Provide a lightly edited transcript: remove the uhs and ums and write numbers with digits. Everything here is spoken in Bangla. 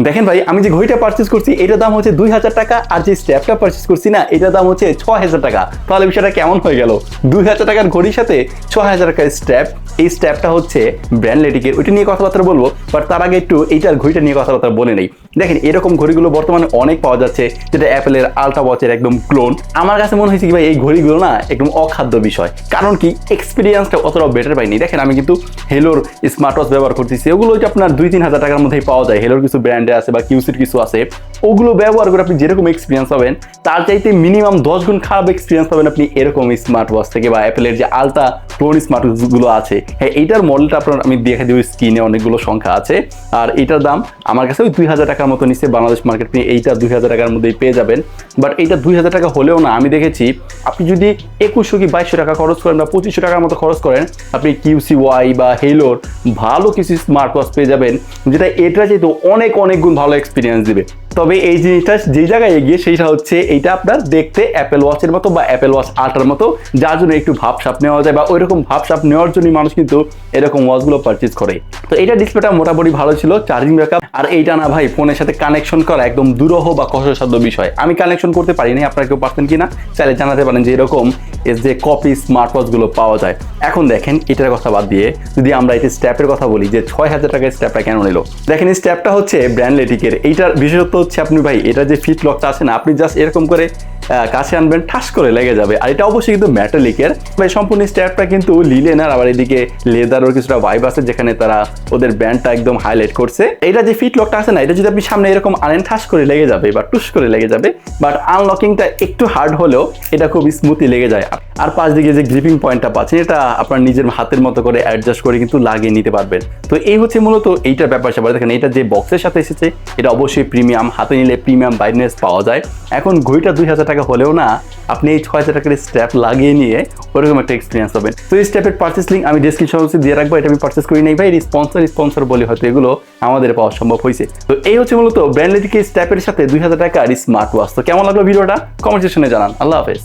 দেখেন ভাই, আমি যে ঘড়িটা পারচেস করছি এটার দাম হচ্ছে 2000 টাকা, আর যে স্ট্র্যাপটা পারচেস করছি না এটার দাম হচ্ছে 6000 টাকা। তাহলে বিষয়টা কেমন হয়ে গেল? 2000 টাকার ঘড়ির সাথে 6000 টাকার স্ট্র্যাপ। এই স্ট্র্যাপটা হচ্ছে ব্র্যান্ড লেটিকের, ওইটা নিয়ে কথাবার্তা বলবো, বাট তার আগে একটু এইটার ঘড়িটা নিয়ে কথাবার্তা বলে নেই। দেখেন এরকম ঘড়িগুলো বর্তমানে অনেক পাওয়া যাচ্ছে, যেটা অ্যাপেলের আল্ট্রা ওয়াচের একদম ক্লোন। আমার কাছে মনে হয়েছে কি ভাই, এই ঘড়িগুলো না একদম অখাদ্য বিষয়। কারণ কি, এক্সপিরিয়েন্সটা অতটাও বেটার পাইনি। দেখেন আমি কিন্তু হেলোর স্মার্ট ওয়াচ ব্যবহার করতেছি, ওগুলো আপনার 2-3 হাজার টাকার মধ্যেই পাওয়া যায়। হেলোর কিছু ব্র্যান্ডে আছে বা কিউসির কিছু আছে, ওগুলো ব্যবহার করে আপনি যেরকম এক্সপিরিয়েন্স পাবেন তার চাইতে মিনিমাম 10 গুণ খারাপ এক্সপিরিয়েন্স পাবেন আপনি এরকম স্মার্ট ওয়াচ থেকে, বা অ্যাপেলের যে আলট্রা ক্লোন স্মার্ট ওয়াচগুলো আছে। হ্যাঁ, এইটার মডেলটা আপনার আমি দেখে দিই, স্ক্রিনে অনেকগুলো সংখ্যা আছে। আর এইটার দাম আমার কাছে ওই 2000 টাকার মতো নিচ্ছে। বাংলাদেশ মার্কেট নিয়ে এইটা 2000 টাকার মধ্যেই পেয়ে যাবেন। বাট এইটা 2000 টাকা হলেও না, আমি দেখেছি আপনি যদি 2100 কি 2200 টাকা খরচ করেন বা 2500 টাকার মতো খরচ করেন, আপনি কিউসি ওয়াই বা হেলোর ভালো কিছু স্মার্ট ওয়াচ পেয়ে যাবেন, যেটা এটা যেহেতু অনেক অনেক গুণ ভালো এক্সপিরিয়েন্স দিবে। তবে এই জিনিসটা যেই জায়গায় এগিয়ে সেইটা হচ্ছে এইটা আপনার দেখতে অ্যাপেল ওয়াচের মতো বা অ্যাপেল ওয়াচ আল্ট্রার মতো, যার জন্য একটু ভাবসাপ নেওয়া যায়, বা ওইরকম ভাবসাপ নেওয়ার জন্য মানুষ কিন্তু এরকম ওয়াচগুলো পারচেজ করে। তো এইটা ডিসপ্লেটা মোটামুটি ভালো ছিল, চার্জিং ব্যাকআপ। আর এইটা না ভাই, ফোনের সাথে কানেকশন করা একদম দুরূহ বা কষ্টসাধ্য বিষয়। আমি কানেকশন করতে পারিনি, আপনারা কেউ পারতেন কিনা চাইলে জানাতে পারেন যে এরকম এর যে কপি স্মার্ট ওয়াচগুলো পাওয়া যায়। এখন দেখেন এটার কথা বাদ দিয়ে যদি আমরা এই স্ট্র্যাপের কথা বলি, যে 6000 টাকার স্ট্র্যাপটা কেন নিল। দেখেন এই স্ট্র্যাপটা হচ্ছে ব্র্যান্ড লেটিকের। এইটার বিশেষত্ব হচ্ছে আপনি ভাই, এটা যে ফিট লকটা আছে না, আপনি জাস্ট এরকম করে কাছে আনবেন, ঠাস করে লেগে যাবে। আর এটা অবশ্যই কিন্তু মেটালিকের ভাই। সম্পূর্ণ স্ট্র্যাপটা কিন্তু লিলেনার, আবার এদিকে লেদারের কিছুটা ভাইব আছে, যেখানে তারা ওদের ব্র্যান্ডটা একদম হাইলাইট করছে। এটা যে ফিট লকটা আছে না, এটা যদি আপনি সামনে এরকম আনেন, ঠাস করে লেগে যাবে বা টুস করে লেগে যাবে। বাট আনলকিংটা একটু হার্ড হলেও এটা খুব স্মুথলি লেগে যায়। আর পাশ দিকে যে গ্রিপিং পয়েন্টটা পাচ্ছেন, এটা আপনার নিজের হাতের মতো করে অ্যাডজাস্ট করে কিন্তু লাগিয়ে নিতে পারবেন। তো এই হচ্ছে মূলত এইটার ব্যাপার স্যাপার। দেখেন এটা যে বক্সের সাথে এসেছে, এটা অবশ্যই প্রিমিয়াম, হাতে নিলে প্রিমিয়াম ব্রাইটনেস পাওয়া যায়। এখন ঘড়িটা 2000 টাকা হলেও না, আপনি এই 6000 টাকার স্ট্র্যাপ লাগিয়ে নিয়ে ওরকম একটা এক্সপিরিয়েন্স পাবেন। তো এই স্ট্র্যাপের পারচেস লিঙ্ক আমি ডেসক্রিপশন বক্সে দিয়ে রাখবো। এটা আমি পারচেস করি নাই ভাই, স্পন্সর বলে হয়তো এগুলো আমাদের পাওয়া সম্ভব হয়েছে। তো এই হচ্ছে মূলত ব্র্যান্ড লেটিকের স্ট্র্যাপের সাথে 2000 টাকার স্মার্ট ওয়াচ। তো কেমন লাগলো ভিডিওটা, কমেন্ট সেকশনে জানান। আল্লাহ হাফেজ।